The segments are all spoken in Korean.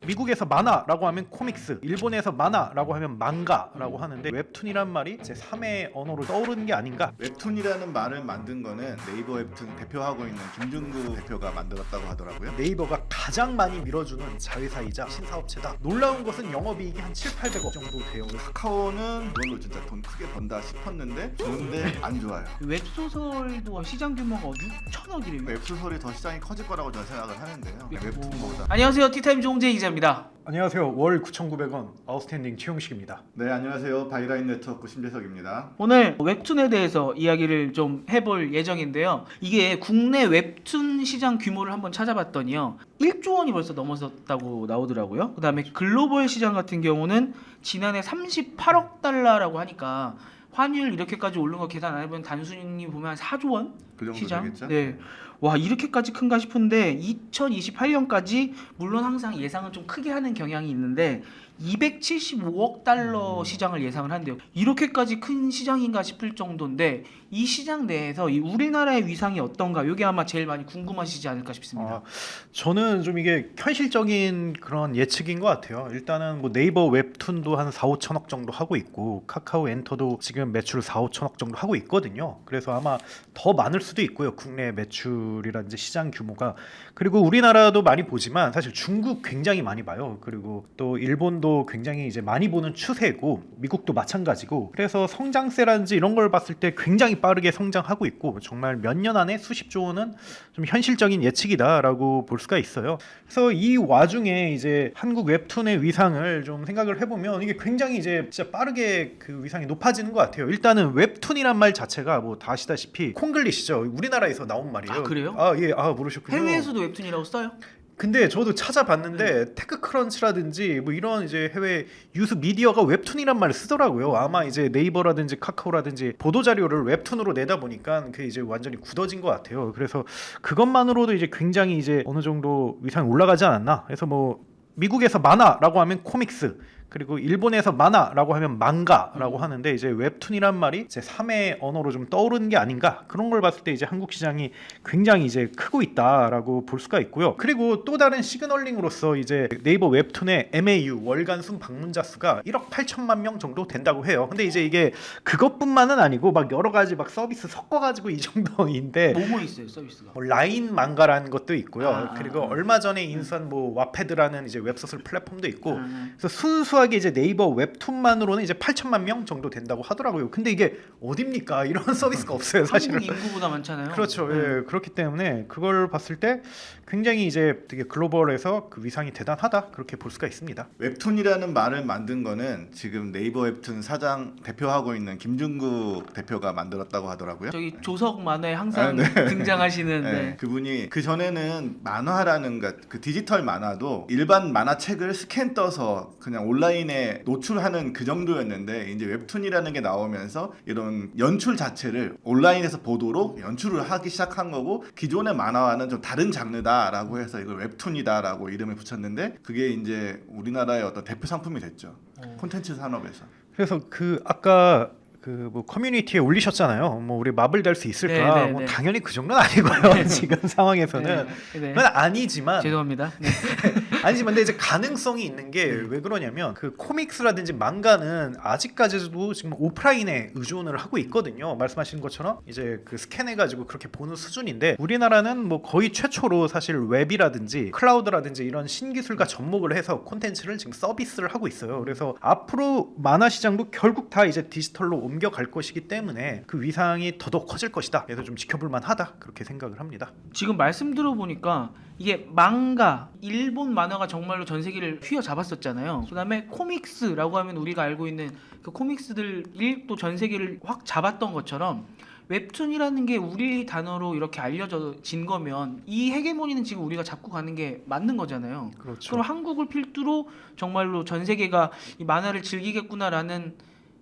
미국에서 만화라고 하면 코믹스, 일본에서 만화라고 하면 망가라고 하는데 웹툰이란 말이 제 3의 언어로 떠오르는 게 아닌가. 웹툰이라는 말을 만든 거는 네이버 웹툰 대표하고 있는 김중구 대표가 만들었다고 하더라고요. 네이버가 가장 많이 밀어주는 자회사이자 신사업체다. 놀라운 것은 영업이익이 한 7,800억 정도 돼요. 카카오는 이걸로 진짜 돈 크게 번다 싶었는데 좋은데 안 좋아요. 웹소설도 시장 규모가 6천억이래요. 웹소설이 더 시장이 커질 거라고 저는 생각을 하는데요. 웹툰보다. 안녕하세요. 티타임 조홍재 기자입니다. 안녕하세요. 월 9,900원 아웃스탠딩 최용식입니다. 네, 안녕하세요. 바이라인 네트워크 심재석입니다. 오늘 웹툰에 대해서 이야기를 좀 해볼 예정인데요. 이게 국내 웹툰 시장 규모를 한번 찾아봤더니요. 1조 원이 벌써 넘어섰다고 나오더라고요. 그 다음에 글로벌 시장 같은 경우는 지난해 38억 달러라고 하니까 환율 이렇게까지 오른 거 계산 안 해보면 단순히 보면 한 4조 원? 그 정도 시장? 되겠죠? 네. 와, 이렇게까지 큰가 싶은데 2028년까지 물론 항상 예상은 좀 크게 하는 경향이 있는데 275억 달러 시장을 예상을 한대요. 이렇게까지 큰 시장인가 싶을 정도인데 이 시장 내에서 이 우리나라의 위상이 어떤가? 이게 아마 제일 많이 궁금하시지 않을까 싶습니다. 저는 좀 이게 현실적인 그런 예측인 것 같아요. 일단은 뭐 네이버 웹툰도 한 4, 5천억 정도 하고 있고 카카오 엔터도 지금 매출 4, 5천억 정도 하고 있거든요. 그래서 아마 더 많을 수도 있고요. 국내 매출이라든지 시장 규모가. 그리고 우리나라도 많이 보지만 사실 중국 굉장히 많이 봐요. 그리고 또 일본도 굉장히 이제 많이 보는 추세고 미국도 마찬가지고. 그래서 성장세라든지 이런 걸 봤을 때 굉장히 빠르게 성장하고 있고 정말 몇 년 안에 수십조 원은 좀 현실적인 예측이다라고 볼 수가 있어요. 그래서 이 와중에 이제 한국 웹툰의 위상을 좀 생각을 해보면 이게 굉장히 이제 진짜 빠르게 그 위상이 높아지는 것 같아요. 일단은 웹툰이란 말 자체가 뭐 다 아시다시피 콩글리시죠. 우리나라에서 나온 말이에요. 아, 그래요? 예, 모르셨군요. 해외에서도 웹툰이라고 써요? 근데 저도 찾아봤는데 테크크런치라든지 뭐 이런 이제 해외 유수 미디어가 웹툰이란 말을 쓰더라고요. 아마 이제 네이버라든지 카카오라든지 보도 자료를 웹툰으로 내다 보니까 그게 이제 완전히 굳어진 것 같아요. 그래서 그것만으로도 이제 굉장히 이제 어느 정도 위상이 올라가지 않았나. 그래서 뭐 미국에서 만화라고 하면 코믹스, 그리고 일본에서 만화라고 하면 망가라고 하는데 이제 웹툰이란 말이 제 3의 언어로 좀 떠오르는 게 아닌가. 그런 걸 봤을 때 이제 한국 시장이 굉장히 이제 크고 있다라고 볼 수가 있고요. 그리고 또 다른 시그널링으로서 이제 네이버 웹툰의 MAU 월간 순 방문자 수가 1억 8천만 명 정도 된다고 해요. 근데 이제 이게 그것뿐만은 아니고 막 여러 가지 막 서비스 섞어가지고 이 정도인데 뭐뭐 있어요, 서비스가? 뭐 라인 망가라는 것도 있고요. 그리고 얼마 전에 인수한 뭐 와패드라는 이제 웹소설 플랫폼도 있고. 그래서 순수하게 이제 네이버 웹툰만으로는 이제 8천만 명 정도 된다고 하더라고요. 근데 이게 어딥니까? 이런 서비스가 없어요, 사실은. 한국 인구보다 많잖아요. 그렇죠. 예, 그렇기 때문에 그걸 봤을 때 굉장히 이제 되게 글로벌에서 그 위상이 대단하다 그렇게 볼 수가 있습니다. 웹툰이라는 말을 만든 거는 지금 네이버 웹툰 사장 대표하고 있는 김중구 대표가 만들었다고 하더라고요. 저기 조석 만화에 항상 네. 등장하시는 네, 그분이 그 전에는 만화라는 그 디지털 만화도 일반 만화책을 스캔 떠서 그냥 온라인에 노출하는 그 정도였는데 이제 웹툰이라는 게 나오면서 이런 연출 자체를 온라인에서 보도록 연출을 하기 시작한 거고 기존의 만화와는 좀 다른 장르다라고 해서 이걸 웹툰이다라고 이름을 붙였는데 그게 이제 우리나라의 어떤 대표 상품이 됐죠. 콘텐츠 산업에서. 그래서 그 아까 그 뭐 커뮤니티에 올리셨잖아요. 뭐 우리 마블 될 수 있을까? 네, 네, 뭐 네. 당연히 그 정도는 아니고요. 지금 상황에서는 네. 그건 아니지만 죄송합니다. 네. 아니지만 근데 이제 가능성이 있는 게 왜 그러냐면 그 코믹스라든지 망가는 아직까지도 지금 오프라인에 의존을 하고 있거든요. 말씀하신 것처럼 이제 그 스캔해가지고 그렇게 보는 수준인데 우리나라는 뭐 거의 최초로 사실 웹이라든지 클라우드라든지 이런 신기술과 접목을 해서 콘텐츠를 지금 서비스를 하고 있어요. 그래서 앞으로 만화 시장도 결국 다 이제 디지털로 옮겨갈 것이기 때문에 그 위상이 더더욱 커질 것이다. 그래서 좀 지켜볼 만하다 그렇게 생각을 합니다. 지금 말씀 들어보니까 이게 망가, 일본 만화가 정말로 전 세계를 휘어잡았었잖아요. 그다음에 코믹스라고 하면 우리가 알고 있는 그 코믹스들이 또 전 세계를 확 잡았던 것처럼 웹툰이라는 게 우리 단어로 이렇게 알려진 거면 이 헤게모니는 지금 우리가 잡고 가는 게 맞는 거잖아요. 그렇죠. 그럼 한국을 필두로 정말로 전 세계가 이 만화를 즐기겠구나라는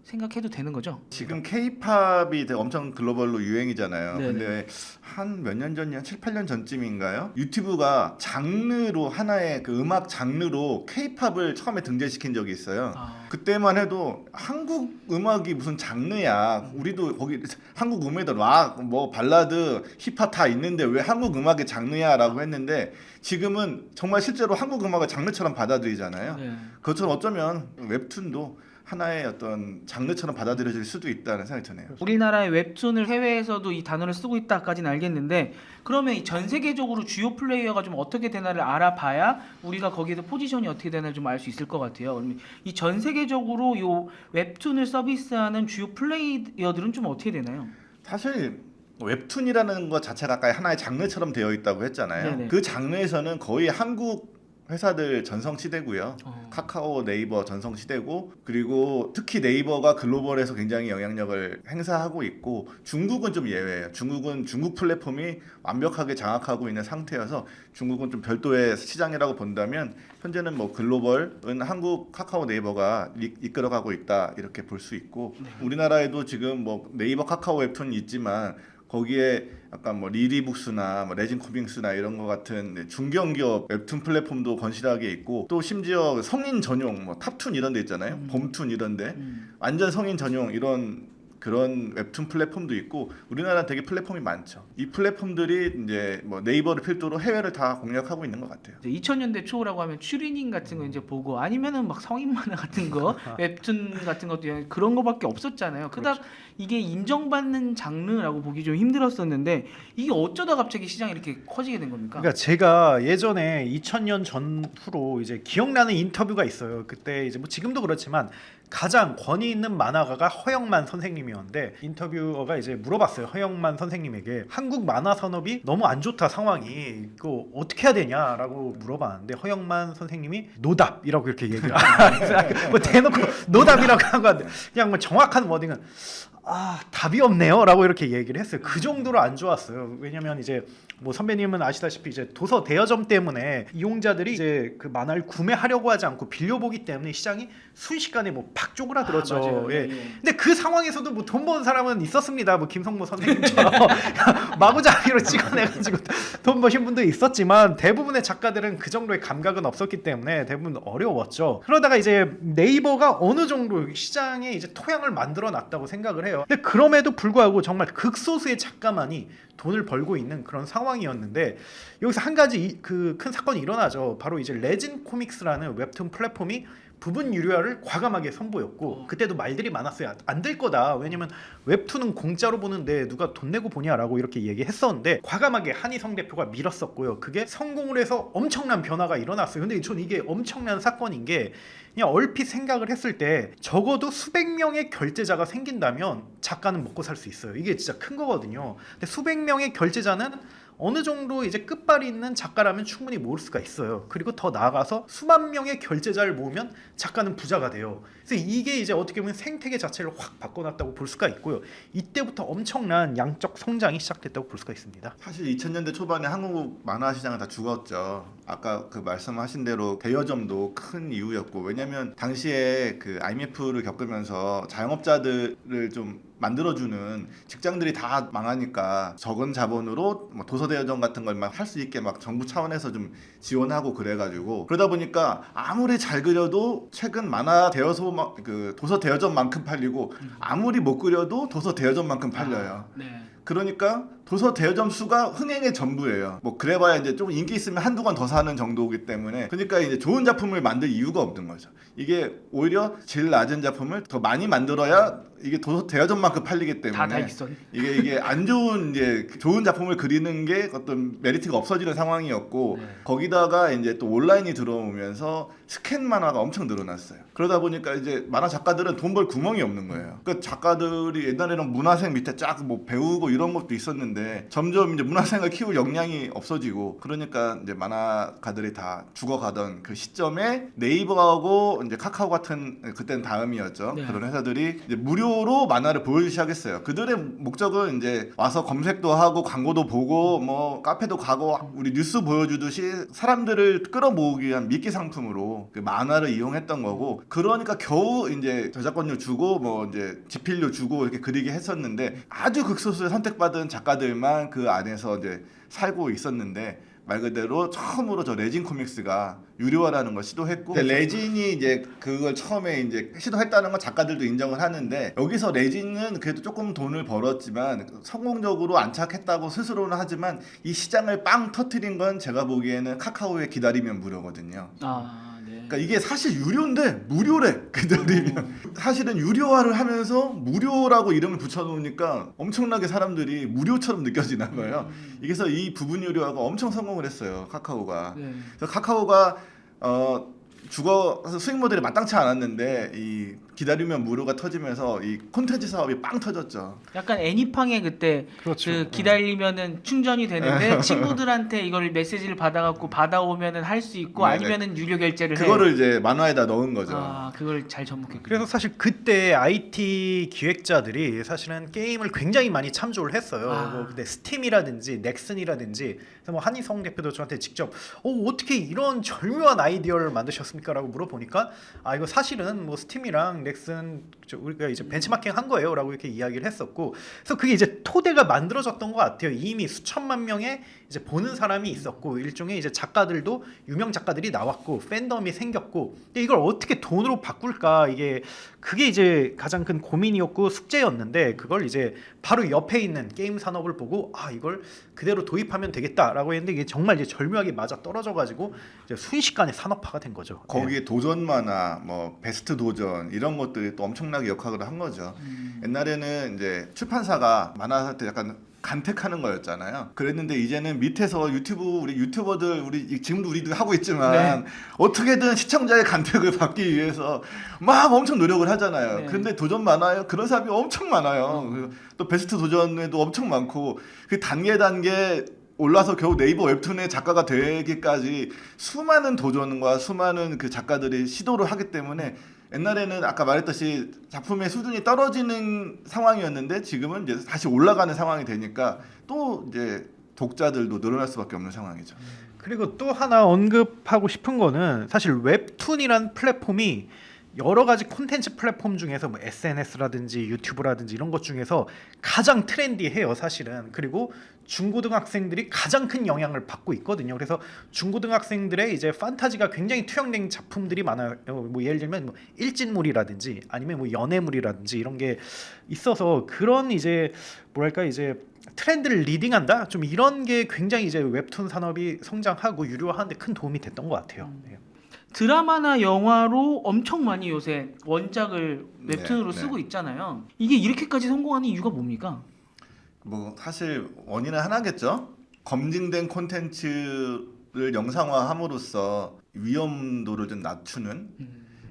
생각해도 되는 거죠? 지금 K-팝이 엄청 글로벌로 유행이잖아요. 네네. 근데 한 몇 년 전이야? 7, 8년 전쯤인가요? 유튜브가 장르로 하나의 그 음악 장르로 K-팝을 처음에 등재시킨 적이 있어요. 아, 그때만 해도 한국 음악이 무슨 장르야. 우리도 거기 한국 음악에도 락, 뭐 발라드, 힙합 다 있는데 왜 한국 음악의 장르야라고 했는데 지금은 정말 실제로 한국 음악을 장르처럼 받아들이잖아요. 네. 그것처럼 어쩌면 웹툰도 하나의 어떤 장르처럼 받아들여질 수도 있다는 생각이 드네요. 우리나라의 웹툰을 해외에서도 이 단어를 쓰고 있다까지는 알겠는데 그러면 이 전 세계적으로 주요 플레이어가 좀 어떻게 되나를 알아봐야 우리가 거기에서 포지션이 어떻게 되나 좀 알 수 있을 것 같아요. 그러면 이 전 세계적으로 요 웹툰을 서비스하는 주요 플레이어들은 좀 어떻게 되나요? 사실 웹툰이라는 것 자체가 아까 하나의 장르처럼 되어 있다고 했잖아요. 네네. 그 장르에서는 거의 한국 회사들 전성시대고요. 어. 카카오, 네이버 전성시대고 그리고 특히 네이버가 글로벌에서 굉장히 영향력을 행사하고 있고 중국은 좀 예외예요. 중국은 중국 플랫폼이 완벽하게 장악하고 있는 상태여서 중국은 좀 별도의 시장이라고 본다면 현재는 뭐 글로벌은 한국 카카오 네이버가 이끌어가고 있다 이렇게 볼 수 있고 우리나라에도 지금 뭐 네이버 카카오 웹툰이 있지만 거기에 약간 뭐 리리북스나 뭐 레진코믹스나 이런 거 같은 중견기업 웹툰 플랫폼도 건실하게 있고 또 심지어 성인 전용 뭐 탑툰 이런 데 있잖아요. 봄툰 이런 데 완전 성인 전용 이런 그런 웹툰 플랫폼도 있고 우리나라 되게 플랫폼이 많죠. 이 플랫폼들이 이제 뭐 네이버를 필두로 해외를 다 공략하고 있는 것 같아요. 2000년대 초라고 하면 추리닝 같은 거 이제 보고 아니면은 막 성인 만화 같은 거 웹툰 같은 것도 그런 거밖에 없었잖아요. 그닥 이게 인정받는 장르라고 보기 좀 힘들었었는데 이게 어쩌다 갑자기 시장이 이렇게 커지게 된 겁니까? 그러니까 제가 예전에 2000년 전후로 이제 기억나는 인터뷰가 있어요. 그때 이제 뭐 지금도 그렇지만 가장 권위 있는 만화가가 허영만 선생님이었는데 인터뷰어가 이제 물어봤어요. 허영만 선생님에게 한국 만화 산업이 너무 안 좋다 상황이 그거 어떻게 해야 되냐라고 물어봤는데 허영만 선생님이 노답이라고 이렇게 얘기를 뭐 대놓고 노답이라고 한 건데 그냥 뭐 정확한 워딩은 답이 없네요라고 이렇게 얘기를 했어요. 그 정도로 안 좋았어요. 왜냐면 이제 뭐 선배님은 아시다시피 이제 도서 대여점 때문에 이용자들이 이제 그 만화를 구매하려고 하지 않고 빌려보기 때문에 시장이 순식간에 뭐 팍 쪼그라들었죠. 맞아요. 예. 예. 근데 그 상황에서도 뭐 돈 버는 사람은 있었습니다. 뭐 김성모 선생님처럼 마구잡이로 찍어내가지고 돈 버신 분도 있었지만 대부분의 작가들은 그 정도의 감각은 없었기 때문에 대부분 어려웠죠. 그러다가 이제 네이버가 어느 정도 시장에 이제 토양을 만들어 놨다고 생각을 해요. 근데 그럼에도 불구하고 정말 극소수의 작가만이 돈을 벌고 있는 그런 상황이었는데 여기서 한 가지 그 큰 사건이 일어나죠. 바로 이제 레진 코믹스라는 웹툰 플랫폼이 부분 유료화를 과감하게 선보였고 그때도 말들이 많았어요. 안 될 거다. 왜냐면 웹툰은 공짜로 보는데 누가 돈 내고 보냐라고 이렇게 얘기했었는데 과감하게 한희성 대표가 밀었었고요. 그게 성공을 해서 엄청난 변화가 일어났어요. 근데 전 이게 엄청난 사건인 게 그냥 얼핏 생각을 했을 때 적어도 수백 명의 결제자가 생긴다면 작가는 먹고 살 수 있어요. 이게 진짜 큰 거거든요. 근데 수백 명의 결제자는 어느 정도 이제 끝발이 있는 작가라면 충분히 모을 수가 있어요. 그리고 더 나아가서 수만 명의 결제자를 모으면 작가는 부자가 돼요. 그래서 이게 이제 어떻게 보면 생태계 자체를 확 바꿔놨다고 볼 수가 있고요. 이때부터 엄청난 양적 성장이 시작됐다고 볼 수가 있습니다. 사실 2000년대 초반에 한국 만화 시장은 다 죽었죠. 아까 그 말씀하신 대로 대여점도 큰 이유였고 왜냐면 당시에 그 IMF를 겪으면서 자영업자들을 좀 만들어주는 직장들이 다 망하니까 적은 자본으로 뭐 도서 대여점 같은 걸 막 할 수 있게 막 정부 차원에서 좀 지원하고 그래가지고 그러다 보니까 아무리 잘 그려도 최근 만화 대여소 그 도서 대여점만큼 팔리고 아무리 못 그려도 도서 대여점만큼 팔려요. 네. 그러니까 도서 대여점 수가 흥행의 전부예요. 뭐 그래봐야 이제 좀 인기 있으면 한두 권 더 사는 정도이기 때문에 그러니까 이제 좋은 작품을 만들 이유가 없는 거죠. 이게 오히려 제일 낮은 작품을 더 많이 만들어야 이게 도서 대여점만큼 팔리기 때문에 다익선. 이게 안 좋은 이제 좋은 작품을 그리는 게 어떤 메리트가 없어지는 상황이었고 거기다가 이제 또 온라인이 들어오면서 스캔 만화가 엄청 늘어났어요. 그러다 보니까 이제 만화 작가들은 돈 벌 구멍이 없는 거예요. 그 작가들이 옛날에는 문화생 밑에 쫙 뭐 배우고 이런 것도 있었는데 점점 이제 문화생을 키울 역량이 없어지고 그러니까 이제 만화가들이 다 죽어가던 그 시점에 네이버하고 이제 카카오 같은 그때는 다음이었죠. 네. 그런 회사들이 이제 무료로 만화를 보여주기 시작했어요. 그들의 목적은 이제 와서 검색도 하고 광고도 보고 뭐 카페도 가고 우리 뉴스 보여주듯이 사람들을 끌어모으기 위한 미끼 상품으로 그 만화를 이용했던 거고 그러니까 겨우 이제 저작권료 주고 뭐 이제 집필료 주고 이렇게 그리게 했었는데 아주 극소수의 선택받은 작가들만 그 안에서 이제 살고 있었는데 말 그대로 처음으로 저 레진 코믹스가 유료화라는 걸 시도했고 레진이 이제 그걸 처음에 이제 시도했다는 건 작가들도 인정을 하는데 여기서 레진은 그래도 조금 돈을 벌었지만 성공적으로 안착했다고 스스로는 하지만 이 시장을 빵 터트린 건 제가 보기에는 카카오의 기다리면 무료거든요. 네. 그러니까 이게 사실 유료인데 무료래 기다리면 사실은 유료화를 하면서 무료라고 이름을 붙여놓으니까 엄청나게 사람들이 무료처럼 느껴지나 봐요. 그래서 이 부분 유료화가 엄청 성공을 했어요 카카오가. 네. 그래서 카카오가 죽어서 수익 모델이 마땅치 않았는데 이 기다리면 무료가 터지면서 이 콘텐츠 사업이 빵 터졌죠. 약간 애니팡의 그때 그렇죠. 그 기다리면은 충전이 되는데 친구들한테 이걸 메시지를 받아갖고 받아오면은 할 수 있고 네네. 아니면은 유료 결제를 그거를 이제 만화에다 넣은 거죠. 그걸 잘 접목했고. 그래서 사실 그때 IT 기획자들이 사실은 게임을 굉장히 많이 참조를 했어요. 뭐 근데 스팀이라든지 넥슨이라든지 그래서 뭐 한희성 대표도 저한테 직접 어떻게 이런 절묘한 아이디어를 만드셨습니까라고 물어보니까 이거 사실은 뭐 스팀이랑 넥슨 우리가 이제 벤치마킹 한 거예요라고 이렇게 이야기를 했었고 그래서 그게 이제 토대가 만들어졌던 것 같아요. 이미 수천만 명의 이제 보는 사람이 있었고 일종의 이제 작가들도 유명 작가들이 나왔고 팬덤이 생겼고 근데 이걸 어떻게 돈으로 바꿀까 그게 이제 가장 큰 고민이었고 숙제였는데 그걸 이제 바로 옆에 있는 게임 산업을 보고 이걸 그대로 도입하면 되겠다라고 했는데 이게 정말 이제 절묘하게 맞아 떨어져가지고 이제 순식간에 산업화가 된 거죠. 거기에 도전 만화, 뭐 베스트 도전 이런 것들이 또 엄청나게 역할을 한 거죠. 옛날에는 이제 출판사가 만화 할 때 약간 간택하는 거였잖아요. 그랬는데 이제는 밑에서 우리 유튜버들 지금도 우리도 하고 있지만 어떻게든 시청자의 간택을 받기 위해서 막 엄청 노력을 하잖아요. 네. 근데 도전 만화요 그런 사람이 엄청 많아요. 그리고 또 베스트 도전에도 엄청 많고 그 단계 올라서 겨우 네이버 웹툰의 작가가 되기까지 수많은 도전과 수많은 그 작가들이 시도를 하기 때문에 옛날에는 아까 말했듯이 작품의 수준이 떨어지는 상황이었는데 지금은 이제 다시 올라가는 상황이 되니까 또 이제 독자들도 늘어날 수밖에 없는 상황이죠. 그리고 또 하나 언급하고 싶은 거는 사실 웹툰이란 플랫폼이 여러 가지 콘텐츠 플랫폼 중에서 뭐 SNS라든지 유튜브라든지 이런 것 중에서 가장 트렌디해요 사실은. 그리고 중고등학생들이 가장 큰 영향을 받고 있거든요. 그래서 중고등학생들의 이제 판타지가 굉장히 투영된 작품들이 많아요. 뭐 예를 들면 뭐 일진물이라든지 아니면 뭐 연애물이라든지 이런 게 있어서 그런 이제 뭐랄까 이제 트렌드를 리딩한다 좀 이런 게 굉장히 이제 웹툰 산업이 성장하고 유료화하는데 큰 도움이 됐던 것 같아요. 네. 드라마나 영화로 엄청 많이 요새 원작을 웹툰으로 네. 쓰고 있잖아요. 이게 이렇게까지 성공하는 이유가 뭡니까? 뭐 사실 원인은 하나겠죠. 검증된 콘텐츠를 영상화함으로써 위험도를 좀 낮추는.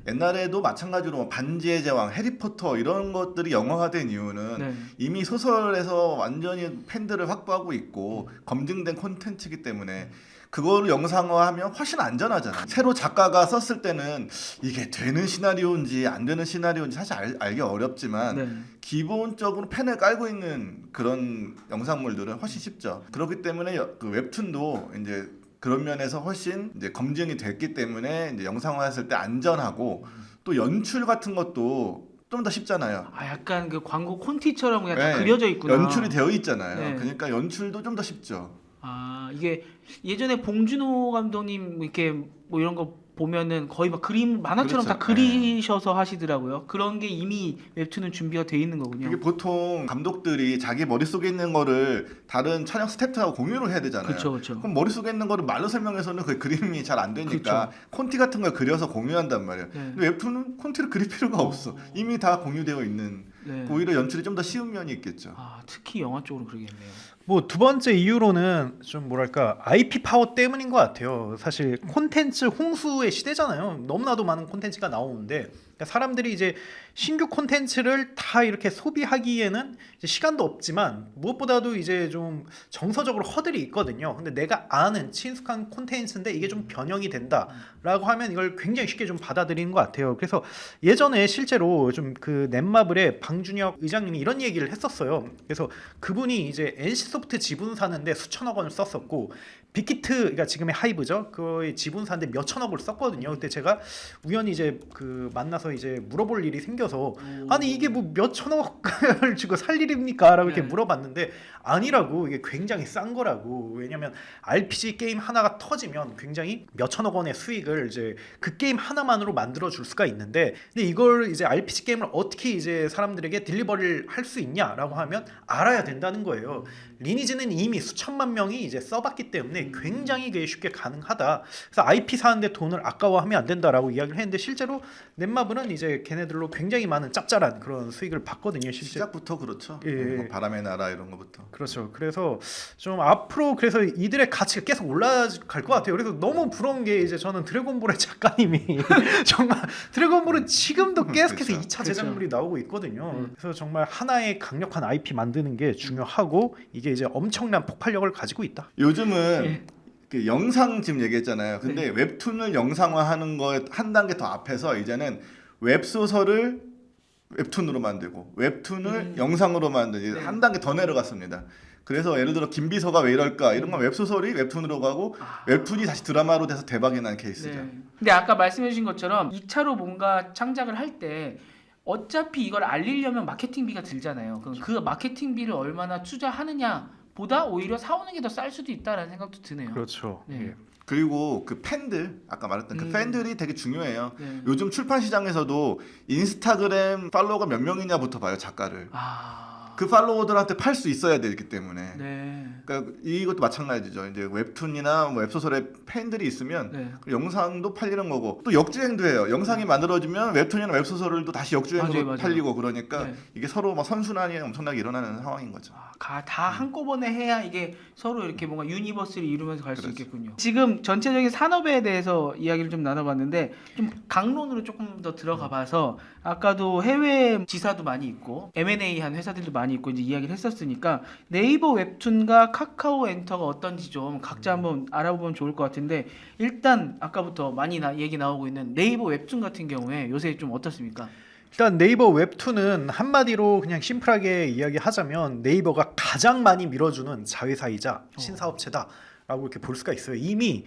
옛날에도 마찬가지로 뭐 반지의 제왕, 해리포터 이런 것들이 영화화된 이유는 이미 소설에서 완전히 팬들을 확보하고 있고 검증된 콘텐츠이기 때문에 그거를 영상화하면 훨씬 안전하잖아요. 새로 작가가 썼을 때는 이게 되는 시나리오인지 안 되는 시나리오인지 사실 알기 어렵지만 기본적으로 펜을 깔고 있는 그런 영상물들은 훨씬 쉽죠. 그렇기 때문에 그 웹툰도 이제 그런 면에서 훨씬 이제 검증이 됐기 때문에 이제 영상화했을 때 안전하고 또 연출 같은 것도 좀 더 쉽잖아요. 약간 그 광고 콘티처럼 그냥 다 그려져 있구나. 연출이 되어 있잖아요. 그러니까 연출도 좀 더 쉽죠. 이게 예전에 봉준호 감독님 이렇게 뭐 이런 거 보면은 거의 막 그림 만화처럼 다 그리셔서 하시더라고요. 그런 게 이미 웹툰은 준비가 돼 있는 거군요. 이게 보통 감독들이 자기 머릿속에 있는 거를 다른 촬영 스태프하고 공유를 해야 되잖아요. 그렇죠. 그럼 머릿속에 있는 거를 말로 설명해서는 그 그림이 잘 안 되니까 콘티 같은 걸 그려서 공유한단 말이에요. 근데 웹툰은 콘티를 그릴 필요가 없어. 이미 다 공유되어 있는 오히려 연출이 좀 더 쉬운 면이 있겠죠. 특히 영화 쪽으로 그러겠네요. 뭐 두 번째 이유로는 좀 뭐랄까 IP 파워 때문인 것 같아요. 사실 콘텐츠 홍수의 시대잖아요. 너무나도 많은 콘텐츠가 나오는데 그러니까 사람들이 이제 신규 콘텐츠를 다 이렇게 소비하기에는 이제 시간도 없지만 무엇보다도 이제 좀 정서적으로 허들이 있거든요. 근데 내가 아는 친숙한 콘텐츠인데 이게 좀 변형이 된다라고 하면 이걸 굉장히 쉽게 좀 받아들이는 것 같아요. 그래서 예전에 실제로 좀 그 넷마블의 방준혁 의장님이 이런 얘기를 했었어요. 그래서 그분이 이제 NC소프트 지분 사는데 수천억 원을 썼었고 빅히트 그러니까 지금의 하이브죠. 그의 지분 사는데 몇 천억을 썼거든요. 그때 제가 우연히 이제 그 만나서 이제 물어볼 일이 생겨서 아니 이게 뭐 몇 천억을 주고 살 일입니까?라고 이렇게 네. 물어봤는데 아니라고 이게 굉장히 싼 거라고. 왜냐면 RPG 게임 하나가 터지면 굉장히 몇 천억 원의 수익을 이제 그 게임 하나만으로 만들어 줄 수가 있는데 근데 이걸 이제 RPG 게임을 어떻게 이제 사람들에게 딜리버리를 할 수 있냐라고 하면 알아야 된다는 거예요. 리니지는 이미 수천만 명이 이제 써봤기 때문에 굉장히 그게 쉽게 가능하다. 그래서 IP 사는데 돈을 아까워하면 안 된다라고 이야기를 했는데 실제로 넷마블은 이제 걔네들로 굉장히 많은 짭짤한 그런 수익을 받거든요. 실제. 시작부터 그렇죠. 예, 예. 뭐 바람의 나라 이런 거부터. 그렇죠. 그래서 좀 앞으로 그래서 이들의 가치가 계속 올라갈 것 같아요. 그래서 너무 부러운 게 이제 저는 드래곤볼의 작가님이 정말 드래곤볼은 지금도 계속해서 그렇죠. 2차 제작물이 나오고 있거든요. 그래서 정말 하나의 강력한 IP 만드는 게 중요하고 이게 이제 엄청난 폭발력을 가지고 있다. 요즘은 예. 그 영상 지금 얘기했잖아요. 근데 웹툰을 영상화하는 거에 한 단계 더 앞에서 이제는 웹소설을 웹툰으로 만들고 웹툰을 영상으로 만드는 네. 한 단계 더 내려갔습니다. 그래서 예를 들어 김비서가 왜 이럴까 이런 건 웹소설이 웹툰으로 가고 웹툰이 다시 드라마로 돼서 대박이 난 케이스죠. 네. 근데 아까 말씀해 주신 것처럼 2차로 뭔가 창작을 할 때 어차피 이걸 알리려면 마케팅비가 들잖아요. 그럼 그 마케팅비를 얼마나 투자하느냐 보다 오히려 사오는 게 더 쌀 수도 있다라는 생각도 드네요. 그렇죠. 네. 예. 그리고 그 팬들 아까 말했던 그 팬들이 되게 중요해요. 네. 요즘 출판 시장에서도 인스타그램 팔로워가 몇 명이냐부터 봐요 작가를. 그 팔로워들한테 팔 수 있어야 되기 때문에. 네. 그러니까 이것도 마찬가지죠. 이제 웹툰이나 뭐 웹소설에 팬들이 있으면 네. 그 영상도 팔리는 거고 또 역주행도 해요. 영상이 만들어지면 웹툰이나 웹소설도 다시 역주행으로 맞아요. 팔리고 그러니까 네. 이게 서로 막 선순환이 엄청나게 일어나는 상황인 거죠. 다 한꺼번에 해야 이게 서로 이렇게 뭔가 유니버스를 이루면서 갈 수 그렇죠. 있겠군요. 지금 전체적인 산업에 대해서 이야기를 좀 나눠봤는데 좀 강론으로 조금 더 들어가봐서 아까도 해외 지사도 많이 있고 M&A 한 회사들도 많이 있고 이제 이야기를 했었으니까 네이버 웹툰과 카카오 엔터가 어떤지 좀 각자 한번 알아보면 좋을 것 같은데 일단 아까부터 많이 얘기 나오고 있는 네이버 웹툰 같은 경우에 요새 좀 어떻습니까? 일단 네이버 웹툰은 한마디로 그냥 심플하게 이야기하자면 네이버가 가장 많이 밀어주는 자회사이자 신사업체다라고 이렇게 볼 수가 있어요. 이미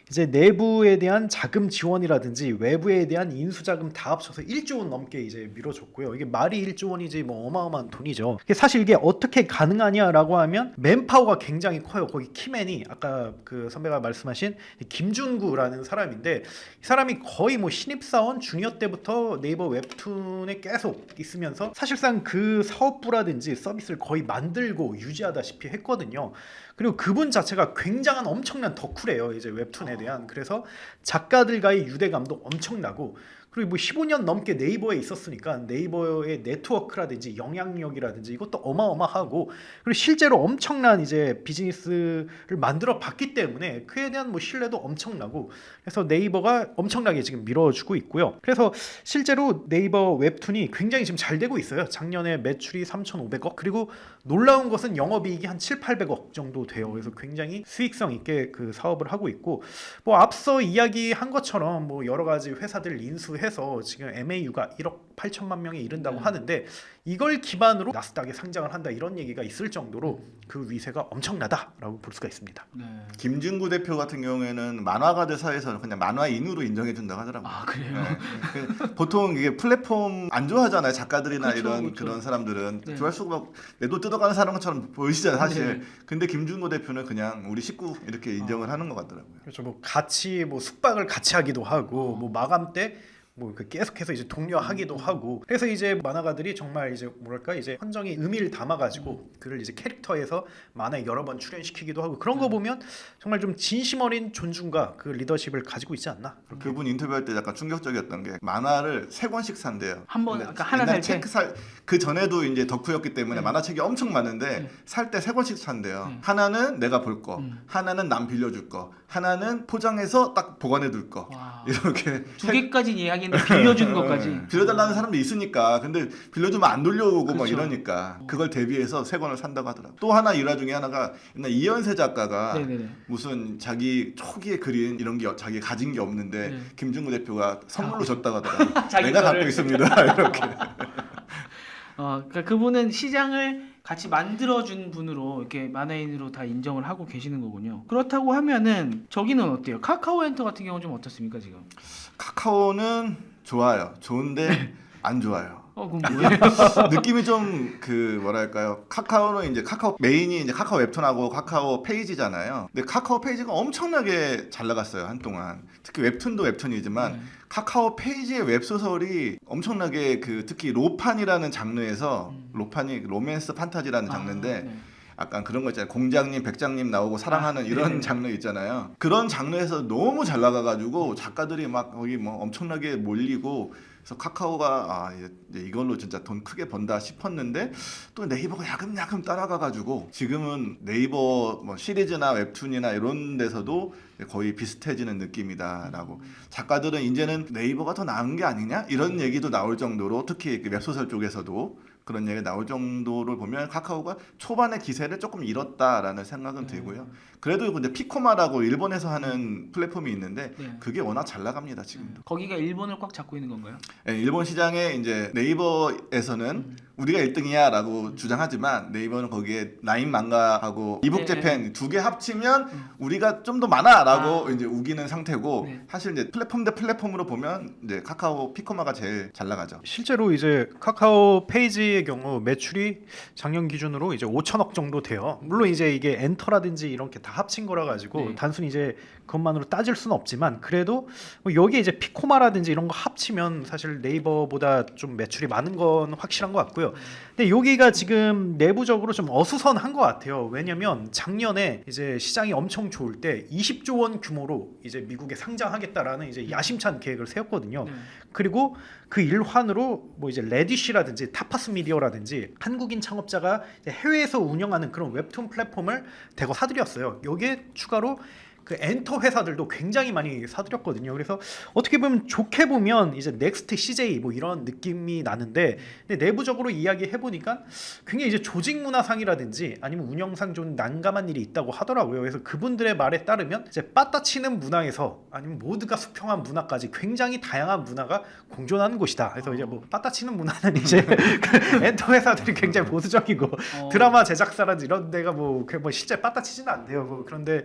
이제 내부에 대한 자금 지원이라든지 외부에 대한 인수자금 다 합쳐서 1조 원 넘게 이제 밀어줬고요. 이게 말이 1조 원이지 뭐 어마어마한 돈이죠. 사실 이게 어떻게 가능하냐라고 하면 맨파워가 굉장히 커요. 거기 키맨이 아까 그 선배가 말씀하신 김준구라는 사람인데 이 사람이 거의 뭐 신입사원 주니어 때부터 네이버 웹툰에 계속 있으면서 사실상 그 사업부라든지 서비스를 거의 만들고 유지하다시피 했거든요. 그리고 그분 자체가 굉장한 엄청난 덕후래요. 이제 웹툰에 대한. 그래서 작가들과의 유대감도 엄청나고 그리고 뭐 15년 넘게 네이버에 있었으니까 네이버의 네트워크라든지 영향력이라든지 이것도 어마어마하고 그리고 실제로 엄청난 이제 비즈니스를 만들어 봤기 때문에 그에 대한 뭐 신뢰도 엄청나고 그래서 네이버가 엄청나게 지금 밀어주고 있고요. 그래서 실제로 네이버 웹툰이 굉장히 지금 잘 되고 있어요. 작년에 매출이 3,500억 그리고 놀라운 것은 영업이익이 한 7,800억 정도 돼요. 그래서 굉장히 수익성 있게 그 사업을 하고 있고 뭐 앞서 이야기한 것처럼 뭐 여러 가지 회사들 인수해서 지금 MAU가 1억 8천만 명에 이른다고 하는데 이걸 기반으로 나스닥에 상장을 한다 이런 얘기가 있을 정도로 그 위세가 엄청나다라고 볼 수가 있습니다. 네. 김준구 대표 같은 경우에는 만화가들 사이에서는 그냥 만화인으로 인정해 준다고 하더라고요. 아 그래요? 네. 보통 이게 플랫폼 안 좋아하잖아요. 작가들이나 그렇죠, 이런 그렇죠. 그런 사람들은 네. 좋아할 수가 막 내돈 뜯어가는 사람처럼 보이시잖아요, 사실. 네. 근데 김준구 대표는 그냥 우리 식구 이렇게 인정을 하는 것 같더라고요. 그렇죠. 뭐 같이 뭐 숙박을 같이 하기도 하고 뭐 마감 때 뭐 계속해서 이제 독려하기도 하고 그래서 이제 만화가들이 정말 이제 뭐랄까 이제 헌정이 의미를 담아가지고 그를 이제 캐릭터에서 만화에 여러 번 출연시키기도 하고 그런 거 보면 정말 좀 진심 어린 존중과 그 리더십을 가지고 있지 않나. 그분 인터뷰할 때 약간 충격적이었던 게 만화를 3권씩 산대요. 한 번, 근데 그러니까 하나 살 때? 그 전에도 이제 덕후였기 때문에 만화책이 엄청 많은데 살 때 3권씩 산대요. 하나는 내가 볼 거, 하나는 남 빌려줄 거, 하나는 포장해서 딱 보관해둘 거. 와. 이렇게 두 개까지 이야기인데 빌려주는 것까지. 빌려달라는 사람도 있으니까 근데 빌려주면 안 돌려오고 막 그렇죠. 이러니까 그걸 대비해서 3권을 산다고 하더라고요. 또 하나 일화 중에 하나가 옛날 이현세 작가가 네네네. 무슨 자기 초기에 그린 이런 게 자기 가진 게 없는데 네. 김중구 대표가 선물로 줬다고 하더라고요. 자기 내가 거를. 갖고 있습니다. 이렇게. 그러니까 그분은 시장을 같이 만들어준 분으로 이렇게 만화인으로 다 인정을 하고 계시는 거군요. 그렇다고 하면은 저기는 어때요? 카카오엔터 같은 경우는 좀 어떻습니까 지금? 카카오는 좋아요. 좋은데 안 좋아요. 그럼 뭐예요? 느낌이 좀 그 뭐랄까요? 카카오는 이제 카카오 메인이 이제 카카오 웹툰하고 카카오 페이지잖아요. 근데 카카오 페이지가 엄청나게 잘 나갔어요 한동안. 특히 웹툰도 웹툰이지만 네. 카카오 페이지의 웹소설이 엄청나게 그 특히 로판이라는 장르에서 로판이 로맨스 판타지라는 장르인데 네. 약간 그런 거 있잖아요. 공장님, 백장님 나오고 사랑하는 이런 네네. 장르 있잖아요. 그런 장르에서 너무 잘 나가가지고 작가들이 막 거기 뭐 엄청나게 몰리고 그래서 카카오가 이제 이걸로 진짜 돈 크게 번다 싶었는데 또 네이버가 야금야금 따라가가지고 지금은 네이버 뭐 시리즈나 웹툰이나 이런 데서도 거의 비슷해지는 느낌이다라고 작가들은 이제는 네이버가 더 나은 게 아니냐 이런 얘기도 나올 정도로 특히 그 웹소설 쪽에서도 그런 얘기가 나올 정도를 보면 카카오가 초반의 기세를 조금 잃었다라는 생각은 들고요. 그래도 근데 피코마라고 일본에서 하는 플랫폼이 있는데 네. 그게 워낙 잘 나갑니다 지금도. 거기가 일본을 꽉 잡고 있는 건가요? 네, 일본 시장에 이제 네이버에서는 우리가 1등이야라고 주장하지만 네이버는 거기에 나인 망가하고 이북 네. 재팬 두 개 합치면 우리가 좀 더 많아라고 아. 이제 우기는 상태고 네. 사실 이제 플랫폼 대 플랫폼으로 보면 이제 카카오 피코마가 제일 잘 나가죠. 실제로 이제 카카오 페이지의 경우 매출이 작년 기준으로 이제 5천억 정도 돼요. 물론 이제 이게 엔터라든지 이런 게 다 합친 거라 가지고 네. 단순히 이제 그것만으로 따질 수는 없지만 그래도 뭐 여기에 이제 피코마라든지 이런 거 합치면 사실 네이버보다 좀 매출이 많은 건 확실한 것 같고요. 근데 여기가 지금 내부적으로 좀 어수선한 것 같아요. 왜냐면 작년에 이제 시장이 엄청 좋을 때 20조 원 규모로 이제 미국에 상장하겠다라는 이제 야심찬 계획을 세웠거든요. 네. 그리고 그 일환으로 뭐 이제 레디쉬라든지 타파스 미디어라든지 한국인 창업자가 이제 해외에서 운영하는 그런 웹툰 플랫폼을 대거 사들였어요. 여기에 추가로 그 엔터 회사들도 굉장히 많이 사들였거든요. 그래서 어떻게 보면 좋게 보면 이제 넥스트 CJ 뭐 이런 느낌이 나는데 근데 내부적으로 이야기해 보니까 굉장히 이제 조직 문화상이라든지 아니면 운영상 좀 난감한 일이 있다고 하더라고요. 그래서 그분들의 말에 따르면 이제 빠따치는 문화에서 아니면 모두가 수평한 문화까지 굉장히 다양한 문화가 공존하는 곳이다. 그래서 이제 뭐 빠따치는 문화는 이제 그 엔터 회사들이 굉장히 보수적이고 드라마 제작사라든지 이런 데가 뭐 실제 빠따치지는 않대요. 뭐 그런데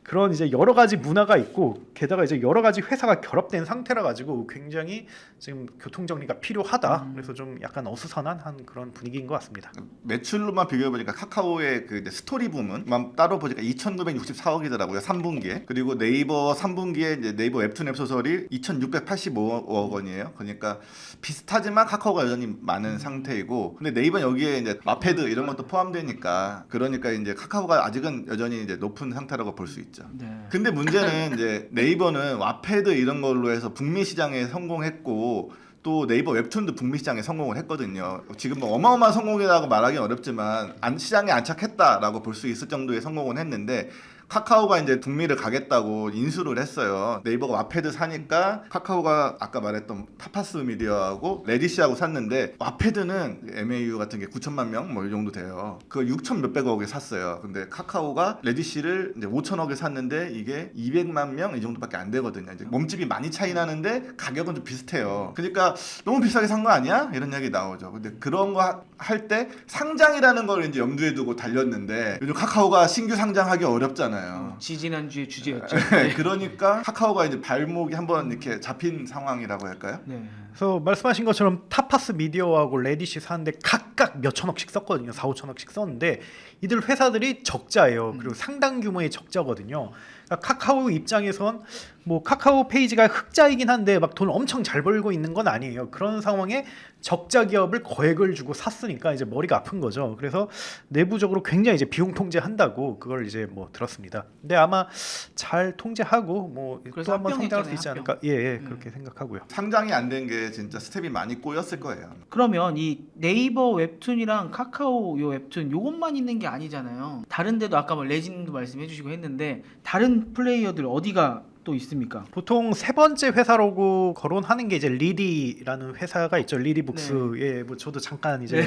그런 이제 여러 가지 문화가 있고 게다가 이제 여러 가지 회사가 결합된 상태라 가지고 굉장히 지금 교통 정리가 필요하다. 그래서 좀 약간 어수선한 한 그런 분위기인 것 같습니다. 매출로만 비교해 보니까 카카오의 그 이제 스토리 부문만 따로 보니까 2,964억이더라고요 3분기에. 그리고 네이버 3분기에 이제 네이버 웹툰 웹소설이 2,685억 원이에요. 그러니까 비슷하지만 카카오가 여전히 많은 상태이고, 근데 네이버 여기에 이제 마패드 이런 것도 포함되니까 그러니까 이제 카카오가 아직은 여전히 이제 높은 상태라고 볼 수 있죠. 네. 근데 문제는 이제 네이버는 와패드 이런 걸로 해서 북미 시장에 성공했고 또 네이버 웹툰도 북미 시장에 성공을 했거든요. 지금 뭐 어마어마한 성공이라고 말하기는 어렵지만 시장에 안착했다라고 볼 수 있을 정도의 성공은 했는데 카카오가 이제 북미를 가겠다고 인수를 했어요. 네이버가 와패드 사니까 카카오가 아까 말했던 타파스 미디어하고 레디시하고 샀는데 와패드는 MAU 같은 게 9천만 명 뭐 이 정도 돼요. 그걸 6천 몇백억에 샀어요. 근데 카카오가 레디시를 이제 5천억에 샀는데 이게 200만 명 이 정도밖에 안 되거든요. 이제 몸집이 많이 차이 나는데 가격은 좀 비슷해요. 그러니까 너무 비싸게 산 거 아니야? 이런 얘기 나오죠. 근데 그런 거 할 때 상장이라는 걸 이제 염두에 두고 달렸는데 요즘 카카오가 신규 상장하기 어렵잖아요. 지지난주의 주제였죠. 그러니까 카카오가 이제 발목이 한번 이렇게 잡힌 상황이라고 할까요? 네. 그래서 말씀하신 것처럼 타파스 미디어하고 레딧이 사는데 각각 몇 천억씩 썼거든요. 4, 5천억씩 썼는데 이들 회사들이 적자예요. 그리고 상당 규모의 적자거든요. 그러니까 카카오 입장에선 뭐 카카오 페이지가 흑자이긴 한데 막 돈 엄청 잘 벌고 있는 건 아니에요. 그런 상황에 적자 기업을 거액을 주고 샀으니까 이제 머리가 아픈 거죠. 그래서 내부적으로 굉장히 이제 비용 통제한다고 그걸 이제 뭐 들었습니다. 근데 아마 잘 통제하고 뭐 그래서 또 한번 성장할 수 합병했잖아요, 있지 합병. 않을까? 예, 그렇게 생각하고요. 상장이 안 된 게 진짜 스텝이 많이 꼬였을 거예요. 그러면 이 네이버 웹툰이랑 카카오 요 웹툰 요것만 있는 게 아니잖아요. 다른 데도 아까 뭐 레진도 말씀해 주시고 했는데 다른 플레이어들 어디가 또 있습니까? 보통 세 번째 회사라고 거론하는 게 이제 리디라는 회사가 있죠. 리디북스에 뭐 저도 잠깐 이제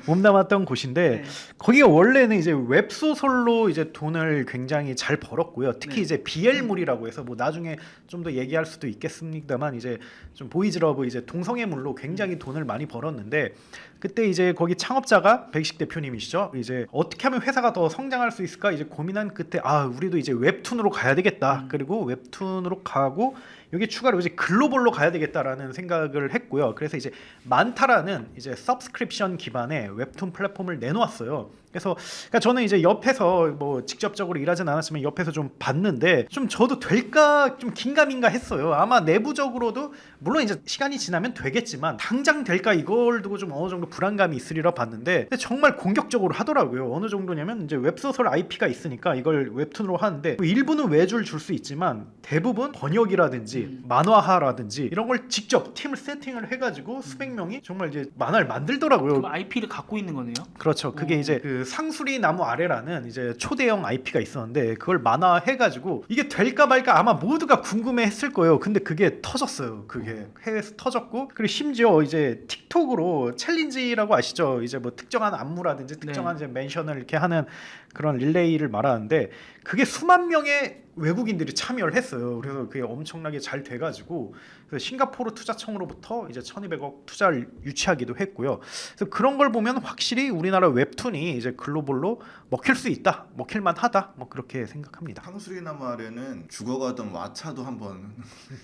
몸담았던 곳인데 네. 거기가 원래는 이제 웹소설로 이제 돈을 굉장히 잘 벌었고요. 특히 네. 이제 BL물이라고 해서 뭐 나중에 좀 더 얘기할 수도 있겠습니다만 이제 좀 보이즈러브 이제 동성애물로 굉장히 돈을 많이 벌었는데 그때 이제 거기 창업자가 백식 대표님이시죠. 이제 어떻게 하면 회사가 더 성장할 수 있을까 이제 고민한 끝에 아 우리도 이제 웹툰으로 가야 되겠다. 그리고 웹툰으로 가고 여기 추가로 이제 글로벌로 가야 되겠다라는 생각을 했고요. 그래서 이제 만타라는 이제 서브스크립션 기반의 웹툰 플랫폼을 내놓았어요. 그래서 그러니까 저는 이제 옆에서 뭐 직접적으로 일하진 않았지만 옆에서 좀 봤는데 좀 저도 될까 좀 긴가민가 했어요. 아마 내부적으로도 물론 이제 시간이 지나면 되겠지만 당장 될까 이걸 두고 좀 어느 정도 불안감이 있으리라 봤는데 근데 정말 공격적으로 하더라고요. 어느 정도냐면 이제 웹소설 IP가 있으니까 이걸 웹툰으로 하는데 뭐 일부는 외주를 줄 수 있지만 대부분 번역이라든지 만화화라든지 이런 걸 직접 팀을 세팅을 해가지고 수백 명이 정말 이제 만화를 만들더라고요. 그럼 IP를 갖고 있는 거네요. 그렇죠. 그게 이제 그 상수리 나무 아래라는 이제 초대형 IP가 있었는데 그걸 만화해가지고 이게 될까 말까 아마 모두가 궁금해했을 거예요. 근데 그게 터졌어요. 그게 해외에서 터졌고 그리고 심지어 이제 틱톡으로 챌린지라고 아시죠? 이제 뭐 특정한 안무라든지 특정한 이제 멘션을 이렇게 하는 그런 릴레이를 말하는데 그게 수만 명의 외국인들이 참여를 했어요. 그래서 그게 엄청나게 잘 돼가지고 그래서 싱가포르 투자청으로부터 이제 1,200억 투자를 유치하기도 했고요. 그래서 그런 걸 보면 확실히 우리나라 웹툰이 이제 글로벌로 먹힐 수 있다, 먹힐만하다, 뭐 그렇게 생각합니다. 상수리나무 아래는 죽어가던 와차도 한번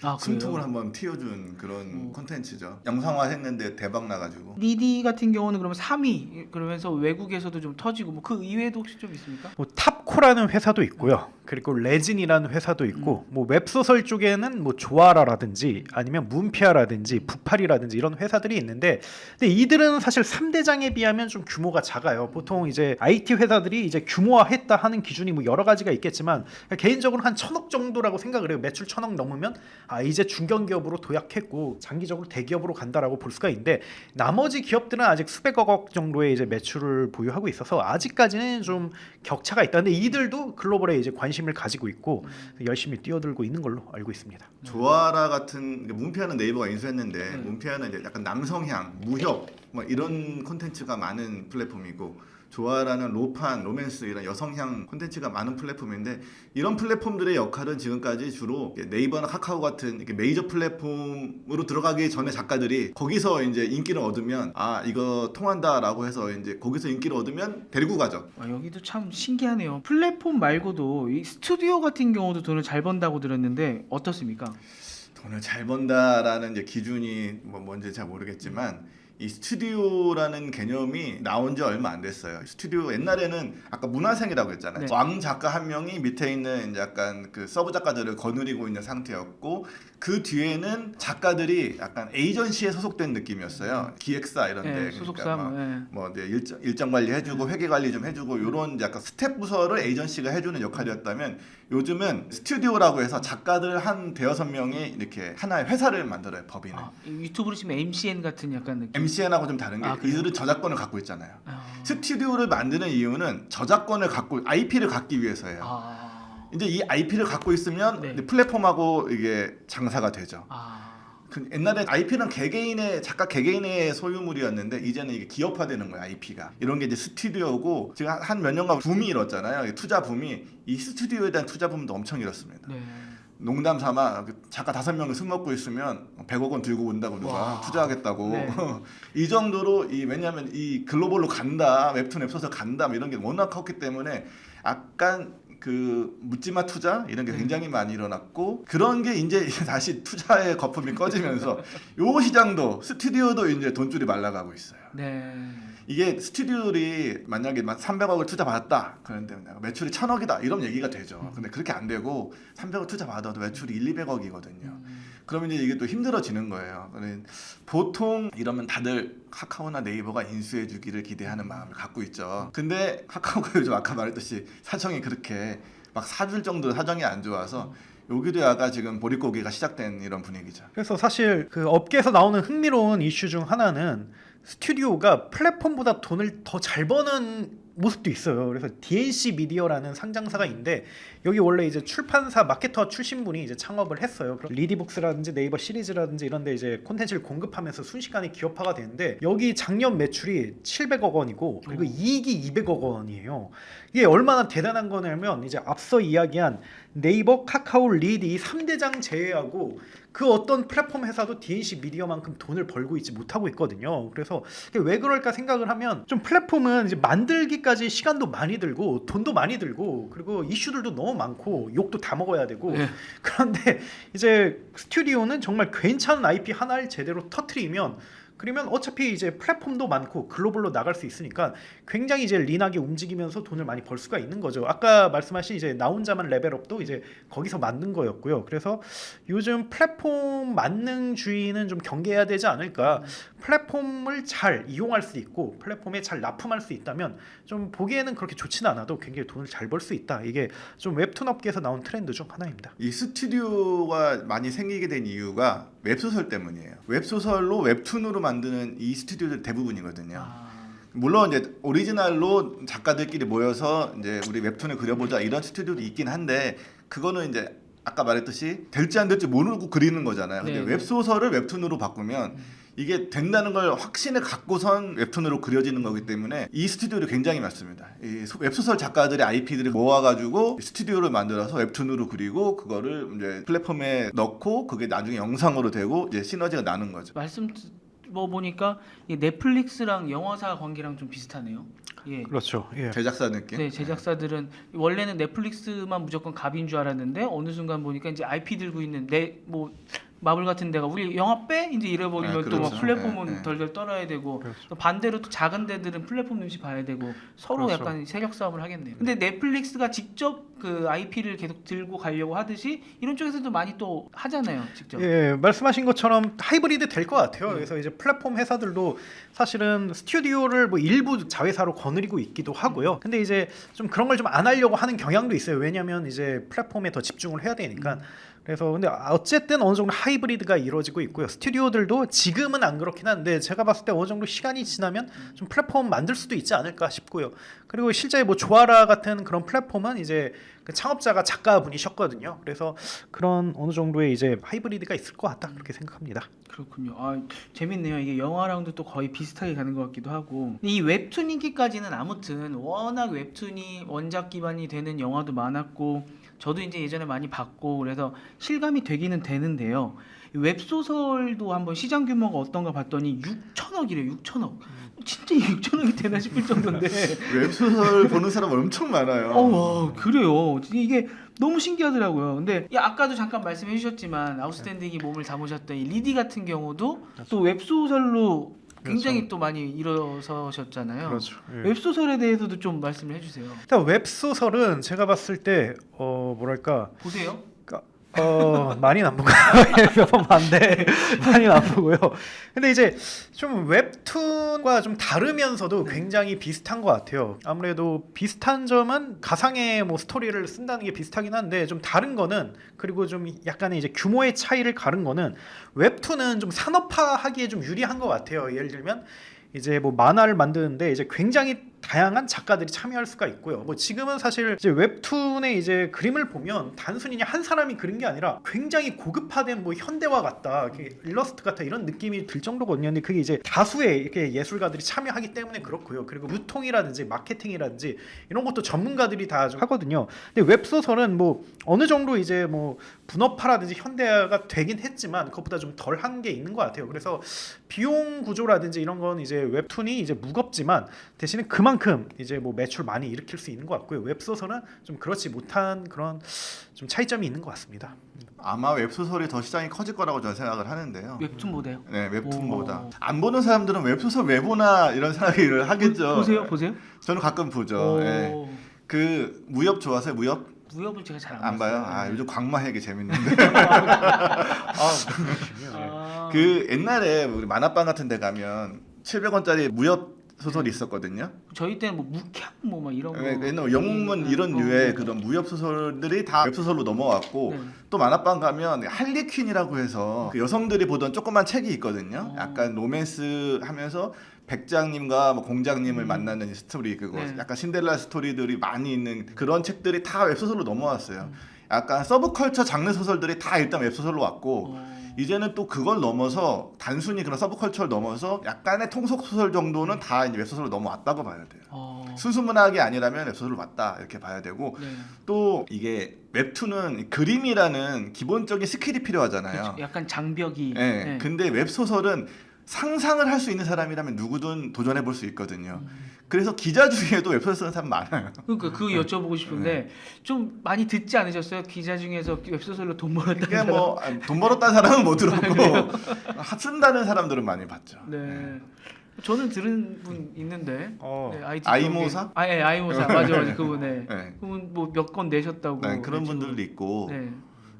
아, 숨통을 그래요? 한번 틔워준 그런 콘텐츠죠. 영상화 했는데 대박 나가지고. 리디 같은 경우는 그러면 3위 그러면서 외국에서도 좀 터지고 뭐 그 이외에도 혹시 좀 있습니까? 뭐 탑코라는 회사도 있고요. 그리고 레진이라는 회사도 있고 뭐 웹소설 쪽에는 뭐 조아라라든지 아니면 문피아라든지 북팔이라든지 이런 회사들이 있는데 근데 이들은 사실 3대장에 비하면 좀 규모가 작아요. 보통 이제 IT 회사들이 이제 규모화했다 하는 기준이 뭐 여러 가지가 있겠지만 개인적으로 한 1,000억 정도라고 생각을 해요. 매출 1,000억 넘으면 아 이제 중견기업으로 도약했고 장기적으로 대기업으로 간다라고 볼 수가 있는데 나머지 기업들은 아직 수백억 정도의 이제 매출을 보유하고 있어서 아직까지는 좀 격차가 있다. 근데 이들도 글로벌에 이제 관심을 가지고 있고 열심히 뛰어들고 있는 걸로 알고 있습니다. 조아라 같은 문피아는 네이버가 인수했는데 문피아는 이제 약간 남성향, 무협 뭐 이런 콘텐츠가 많은 플랫폼이고 조아라는 로판, 로맨스 이런 여성향 콘텐츠가 많은 플랫폼인데 이런 플랫폼들의 역할은 지금까지 주로 네이버나 카카오 같은 이렇게 메이저 플랫폼으로 들어가기 전에 작가들이 거기서 이제 인기를 얻으면 아 이거 통한다라고 해서 이제 거기서 인기를 얻으면 데리고 가죠. 여기도 참 신기하네요. 플랫폼 말고도 이 스튜디오 같은 경우도 돈을 잘 번다고 들었는데 어떻습니까? 돈을 잘 번다라는 이제 기준이 뭐 뭔지 잘 모르겠지만 이 스튜디오라는 개념이 나온 지 얼마 안 됐어요. 스튜디오 옛날에는 아까 문화생이라고 했잖아요. 네. 왕 작가 한 명이 밑에 있는 이제 약간 그 서브 작가들을 거느리고 있는 상태였고 그 뒤에는 작가들이 약간 에이전시에 소속된 느낌이었어요. 기획사 이런 데. 네, 소속사 뭐 이제 일정 관리 해주고 회계 관리 좀 해주고 이런 약간 스텝 부서를 에이전시가 해주는 역할이었다면 요즘은 스튜디오라고 해서 작가들 한 대여섯 명이 이렇게 하나의 회사를 만들어요. 법인을. 유튜브로 치면 MCN 같은 약간 느낌. MCN하고 좀 다른 게 그래요? 이들은 저작권을 갖고 있잖아요. 스튜디오를 만드는 이유는 저작권을 갖고 IP를 갖기 위해서예요. 이제 이 IP를 갖고 있으면 네. 이제 플랫폼하고 이게 장사가 되죠. 아, 그 옛날에 IP는 개개인의 작가 개개인의 소유물이었는데 이제는 이게 기업화되는 거야 IP가. 이런 게 이제 스튜디오고 지금 한 몇 년간 붐이 일었잖아요. 투자 붐이 이 스튜디오에 대한 투자 붐도 엄청 일었습니다. 네. 농담 삼아 작가 5명이 술 먹고 있으면 100억 원 들고 온다고 누가 와. 투자하겠다고. 네. 이 정도로 왜냐하면 이 글로벌로 간다 웹툰 웹소설 간다 뭐 이런 게 워낙 컸기 때문에 약간 그 묻지마 투자 이런 게 굉장히 많이 일어났고 그런 게 이제 다시 투자의 거품이 꺼지면서 요 시장도 스튜디오도 이제 돈줄이 말라가고 있어요. 네. 이게 스튜디오들이 만약에 300억을 투자 받았다 그런데 매출이 1000억이다 이런 얘기가 되죠. 근데 그렇게 안 되고 300억 투자 받아도 매출이 200억이거든요. 그러면 이제 이게 또 힘들어지는 거예요. 보통 이러면 다들 카카오나 네이버가 인수해주기를 기대하는 마음을 갖고 있죠. 근데 카카오가 요즘 아까 말했듯이 사정이 그렇게 막 사줄 정도 사정이 안 좋아서 여기도 약간 지금 보릿고개가 시작된 이런 분위기죠. 그래서 사실 그 업계에서 나오는 흥미로운 이슈 중 하나는 스튜디오가 플랫폼보다 돈을 더 잘 버는 모습도 있어요. 그래서 DNC 미디어라는 상장사가 있는데 여기 원래 이제 출판사 마케터 출신 분이 이제 창업을 했어요. 리디북스라든지 네이버 시리즈라든지 이런 데 이제 콘텐츠를 공급하면서 순식간에 기업화가 되는데 여기 작년 매출이 700억 원이고 그리고 이익이 200억 원이에요. 이게 얼마나 대단한 거냐면 이제 앞서 이야기한 네이버, 카카오, 리드 이 3대장 제외하고 그 어떤 플랫폼 회사도 DNC 미디어만큼 돈을 벌고 있지 못하고 있거든요. 그래서 왜 그럴까 생각을 하면 좀 플랫폼은 이제 만들기까지 시간도 많이 들고 돈도 많이 들고 그리고 이슈들도 너무 많고 욕도 다 먹어야 되고 네. 그런데 이제 스튜디오는 정말 괜찮은 IP 하나를 제대로 터트리면 그러면 어차피 이제 플랫폼도 많고 글로벌로 나갈 수 있으니까 굉장히 이제 린하게 움직이면서 돈을 많이 벌 수가 있는 거죠. 아까 말씀하신 이제 나 혼자만 레벨업도 이제 거기서 만든 거였고요. 그래서 요즘 플랫폼 만능주의는 좀 경계해야 되지 않을까. 플랫폼을 잘 이용할 수 있고 플랫폼에 잘 납품할 수 있다면 좀 보기에는 그렇게 좋지는 않아도 굉장히 돈을 잘 벌 수 있다. 이게 좀 웹툰 업계에서 나온 트렌드 중 하나입니다. 이 스튜디오가 많이 생기게 된 이유가 웹소설 때문이에요. 웹소설로 웹툰으로 만드는 이 스튜디오들 대부분이거든요. 물론 이제 오리지널로 작가들끼리 모여서 이제 우리 웹툰을 그려보자 이런 스튜디오도 있긴 한데 그거는 이제 아까 말했듯이 될지 안 될지 모르고 그리는 거잖아요. 근데 네. 웹소설을 웹툰으로 바꾸면 이게 된다는 걸 확신을 갖고선 웹툰으로 그려지는 거기 때문에 이 스튜디오를 굉장히 많습니다. 이 웹소설 작가들의 IP들을 모아가지고 스튜디오를 만들어서 웹툰으로 그리고 그거를 이제 플랫폼에 넣고 그게 나중에 영상으로 되고 이제 시너지가 나는 거죠. 말씀 뭐 보니까 이 넷플릭스랑 영화사 관계랑 좀 비슷하네요. 예. 그렇죠. 예. 제작사 느낌. 네, 제작사들은 원래는 넷플릭스만 무조건 갑인 줄 알았는데 어느 순간 보니까 이제 IP 들고 있는 뭐 마블 같은 데가 우리 영화 빼 이제 이래버리면 아, 또 막 그렇죠. 플랫폼은 네, 네. 덜덜 떨어야 되고 그렇죠. 또 반대로 또 작은 데들은 플랫폼 눈치 봐야 되고 서로 그렇죠. 약간 세력 싸움을 하겠네요. 근데 넷플릭스가 직접 그 IP를 계속 들고 가려고 하듯이 이런 쪽에서도 많이 또 하잖아요, 직접. 예, 말씀하신 것처럼 하이브리드 될 것 같아요. 그래서 이제 플랫폼 회사들도 사실은 스튜디오를 뭐 일부 자회사로 거느리고 있기도 하고요. 근데 이제 좀 그런 걸 좀 안 하려고 하는 경향도 있어요. 왜냐하면 이제 플랫폼에 더 집중을 해야 되니까. 그래서 근데 어쨌든 어느 정도 하이브리드가 이루어지고 있고요. 스튜디오들도 지금은 안 그렇긴 한데 제가 봤을 때 어느 정도 시간이 지나면 좀 플랫폼 만들 수도 있지 않을까 싶고요. 그리고 실제 뭐 조아라 같은 그런 플랫폼은 이제 그 창업자가 작가분이셨거든요. 그래서 그런 어느 정도의 이제 하이브리드가 있을 것 같다 그렇게 생각합니다. 그렇군요. 아, 재밌네요. 이게 영화랑도 또 거의 비슷하게 가는 것 같기도 하고. 이 웹툰 인기까지는 아무튼 워낙 웹툰이 원작 기반이 되는 영화도 많았고 저도 이제 예전에 많이 봤고 그래서 실감이 되기는 되는데요. 이 웹소설도 한번 시장 규모가 어떤가 봤더니 6천억이래요. 6천억. 진짜 6천억이 되나 싶을 정도인데. 웹소설 보는 사람 엄청 많아요. 와, 그래요. 이게 너무 신기하더라고요. 근데 아까도 잠깐 말씀해 주셨지만 아웃스탠딩이 몸을 담으셨던 이 리디 같은 경우도 또 웹소설로 굉장히 그렇죠. 또 많이 일어서셨잖아요. 그렇죠. 예. 웹소설에 대해서도 좀 말씀을 해주세요. 일단 웹소설은 제가 봤을 때 뭐랄까 보세요. 많이는 안 보고 몇 번 봤는데 많이는 안 보고요. 근데 이제 좀 웹툰과 좀 다르면서도 굉장히 비슷한 것 같아요. 아무래도 비슷한 점은 가상의 뭐 스토리를 쓴다는 게 비슷하긴 한데 좀 다른 거는 그리고 좀 약간의 이제 규모의 차이를 가른 거는 웹툰은 좀 산업화하기에 좀 유리한 것 같아요. 예를 들면 이제 뭐 만화를 만드는데 이제 굉장히 다양한 작가들이 참여할 수가 있고요. 뭐 지금은 사실 이제 웹툰의 이제 그림을 보면 단순히 그냥 한 사람이 그린 게 아니라 굉장히 고급화된 뭐 현대화 같다, 이렇게 일러스트 같다 이런 느낌이 들 정도거든요. 근데 그게 이제 다수의 이렇게 예술가들이 참여하기 때문에 그렇고요. 그리고 유통이라든지 마케팅이라든지 이런 것도 전문가들이 다 좀 하거든요. 근데 웹소설은 뭐 어느 정도 이제 뭐 분업화라든지 현대화가 되긴 했지만 그것보다 좀 덜한 게 있는 것 같아요. 그래서 비용 구조라든지 이런 건 이제 웹툰이 이제 무겁지만 대신에 그만큼 그만큼 이제 뭐 매출 많이 일으킬 수 있는 것 같고요. 웹소설은 좀 그렇지 못한 그런 좀 차이점이 있는 것 같습니다. 아마 웹소설이 더 시장이 커질 거라고 저는 생각을 하는데요. 웹툰보다요? 네, 웹툰보다. 오. 안 보는 사람들은 웹소설 왜 보나 이런 생각을 하겠죠. 보세요. 저는 가끔 보죠. 네. 그 무협 좋아하세요? 무협? 무협은 제가 잘 안 봐요? 아, 요즘 광마해기 재밌는데. 그 옛날에 우리 만화방 같은 데 가면 700원짜리 무협 소설이 있었거든요. 저희 때는 뭐 묵향 뭐 막 이런 거 옛날 영웅문 이런 류의 그런 무협 소설들이 다 웹소설로 넘어왔고 네. 또 만화방 가면 할리퀸이라고 해서 그 여성들이 보던 조그만 책이 있거든요. 약간 로맨스 하면서 백장님과 뭐 공장님을 만나는 스토리 그거 네. 약간 신데렐라 스토리들이 많이 있는 그런 책들이 다 웹소설로 넘어왔어요. 약간 서브컬처 장르 소설들이 다 일단 웹소설로 왔고 이제는 또 그걸 넘어서 단순히 그런 서브컬처를 넘어서 약간의 통속 소설 정도는 다 이제 웹소설로 넘어왔다고 봐야 돼요. 순수 문학이 아니라면 웹소설로 왔다 이렇게 봐야 되고 네. 또 이게 웹툰은 그림이라는 기본적인 스킬이 필요하잖아요. 그렇죠. 약간 장벽이. 네. 네. 근데 웹소설은 상상을 할 수 있는 사람이라면 누구든 도전해 볼 수 있거든요. 그래서 기자 중에도 웹소설 쓰는 사람 많아요. 그러니까 그거 여쭤보고 싶은데 좀 많이 듣지 않으셨어요? 기자 중에서 웹소설로 돈 벌었다는 그게 사람? 뭐 돈 벌었다는 사람은 못 들었고 쓴다는 사람들은 많이 봤죠. 네. 저는 들은 분 있는데. 네, IT 아이모사? 쪽에. 예, 아이모사. 맞아. 그분에. 네. 그분 뭐 몇 건 내셨다고. 네, 그런 지금. 분들도 있고 네.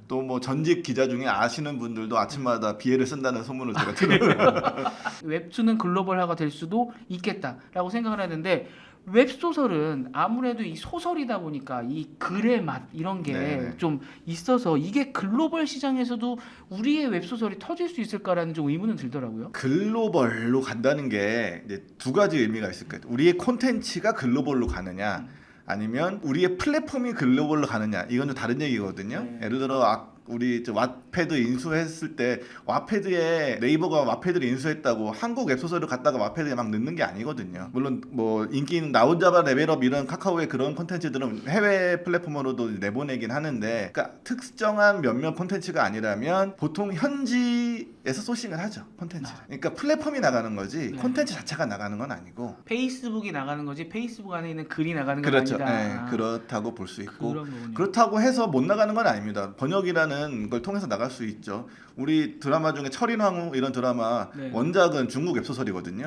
또 뭐 전직 기자 중에 아시는 분들도 아침마다 비애를 쓴다는 소문을 제가 들어요. 웹툰은 글로벌화가 될 수도 있겠다라고 생각을 하는데 웹소설은 아무래도 이 소설이다 보니까 이 글의 맛 이런 게 네네. 좀 있어서 이게 글로벌 시장에서도 우리의 웹소설이 터질 수 있을까라는 좀 의문은 들더라고요. 글로벌로 간다는 게 이제 두 가지 의미가 있을 거예요. 우리의 콘텐츠가 글로벌로 가느냐 아니면 우리의 플랫폼이 글로벌로 가느냐 이건 좀 다른 얘기거든요. 네. 예를 들어 우리 왓패드 인수했을 때 왓패드에 네이버가 왓패드를 인수했다고 한국 웹소설을 갖다가 왓패드에 막 넣는 게 아니거든요. 물론 뭐 인기 있는 나 혼자봐 레벨업 이런 카카오의 그런 콘텐츠들은 해외 플랫폼으로도 내보내긴 하는데 그러니까 특정한 몇몇 콘텐츠가 아니라면 보통 현지에서 소싱을 하죠. 콘텐츠를. 그러니까 플랫폼이 나가는 거지 네. 콘텐츠 자체가 나가는 건 아니고 페이스북이 나가는 거지 페이스북 안에 있는 글이 나가는 건 그렇죠. 아니다. 네, 그렇다고 볼 수 있고 그런 거군요. 그렇다고 해서 못 나가는 건 아닙니다. 번역이라는 걸 통해서 나갈 수 있죠. 우리 드라마 중에 철인왕후 이런 드라마 네. 원작은 중국 웹소설이거든요.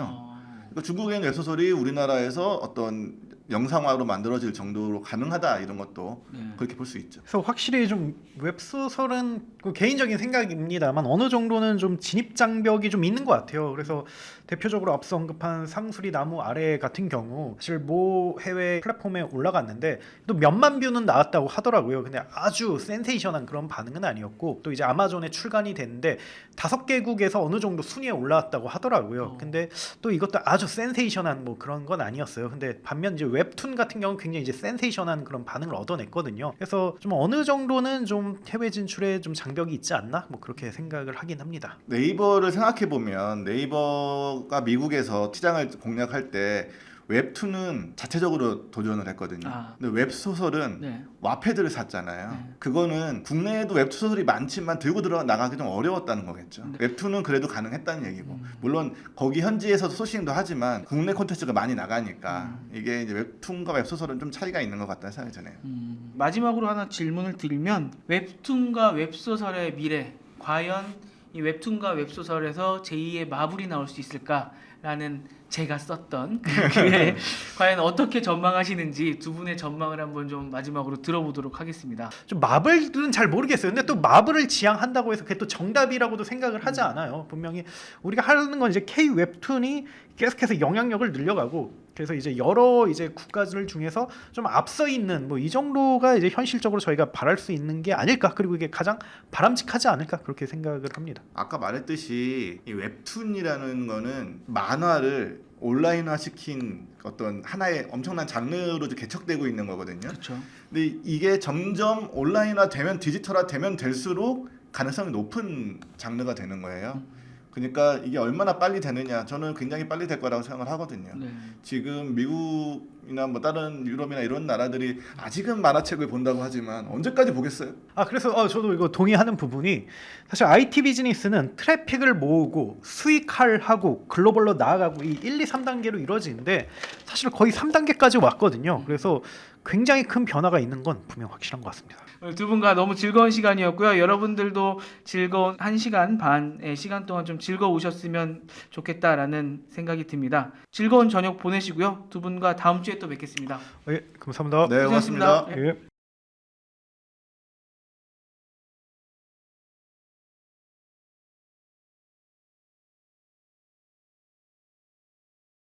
그러니까 중국에 있는 웹소설이 우리나라에서 어떤 영상화로 만들어질 정도로 가능하다 이런 것도 네. 그렇게 볼 수 있죠. 그래서 확실히 좀 웹소설은 그 개인적인 생각입니다만 어느 정도는 좀 진입 장벽이 좀 있는 것 같아요. 그래서 대표적으로 앞서 언급한 상수리 나무 아래 같은 경우 사실 모 해외 플랫폼에 올라갔는데 또 몇만 뷰는 나왔다고 하더라고요. 근데 아주 센세이션한 그런 반응은 아니었고 또 이제 아마존에 출간이 됐는데 5개국에서 어느 정도 순위에 올라왔다고 하더라고요. 근데 또 이것도 아주 센세이션한 뭐 그런 건 아니었어요. 근데 반면 이제 웹툰 같은 경우는 굉장히 이제 센세이션한 그런 반응을 얻어냈거든요. 그래서 좀 어느 정도는 좀 해외 진출에 좀 장벽이 있지 않나 뭐 그렇게 생각을 하긴 합니다. 네이버를 생각해 보면 네이버가 미국에서 시장을 공략할 때 웹툰은 자체적으로 도전을 했거든요. 근데 웹소설은 네. 와패드를 샀잖아요. 네. 그거는 국내에도 웹소설이 많지만 들고 들어 나가기 좀 어려웠다는 거겠죠. 네. 웹툰은 그래도 가능했다는 얘기고 물론 거기 현지에서도 소싱도 하지만 국내 콘텐츠가 많이 나가니까 이게 이제 웹툰과 웹소설은 좀 차이가 있는 것 같다는 생각이 드네요. 마지막으로 하나 질문을 드리면 웹툰과 웹소설의 미래 과연 이 웹툰과 웹소설에서 제2의 마블이 나올 수 있을까라는 제가 썼던 그 글에 과연 어떻게 전망하시는지 두 분의 전망을 한번 좀 마지막으로 들어보도록 하겠습니다. 좀 마블은 잘 모르겠어요. 근데 또 마블을 지향한다고 해서 그게 또 정답이라고도 생각을 하지 않아요. 분명히 우리가 하는 건 이제 K 웹툰이 계속해서 영향력을 늘려가고 그래서 이제 여러 이제 국가들 중에서 좀 앞서 있는 뭐 이 정도가 이제 현실적으로 저희가 바랄 수 있는 게 아닐까 그리고 이게 가장 바람직하지 않을까 그렇게 생각을 합니다. 아까 말했듯이 이 웹툰이라는 거는 만화를 온라인화 시킨 어떤 하나의 엄청난 장르로 개척되고 있는 거거든요. 그렇죠. 근데 이게 점점 온라인화 되면 디지털화 되면 될수록 가능성이 높은 장르가 되는 거예요. 그러니까 이게 얼마나 빨리 되느냐 저는 굉장히 빨리 될 거라고 생각을 하거든요. 네. 지금 미국 미국이나 뭐 다른 유럽이나 이런 나라들이 아직은 만화책을 본다고 하지만 언제까지 보겠어요? 그래서 저도 이거 동의하는 부분이 사실 IT 비즈니스는 트래픽을 모으고 수익화하고 글로벌로 나아가고 이 1, 2, 3단계로 이루어지는데 사실 거의 3단계까지 왔거든요. 그래서 굉장히 큰 변화가 있는 건 분명 확실한 것 같습니다. 오늘 두 분과 너무 즐거운 시간이었고요. 여러분들도 즐거운 1시간 반의 시간 동안 좀 즐거우셨으면 좋겠다라는 생각이 듭니다. 즐거운 저녁 보내시고요. 두 분과 다음 주에 또 뵙겠습니다. 감사합니다. 네, 고맙습니다. 고생하셨습니다. 예.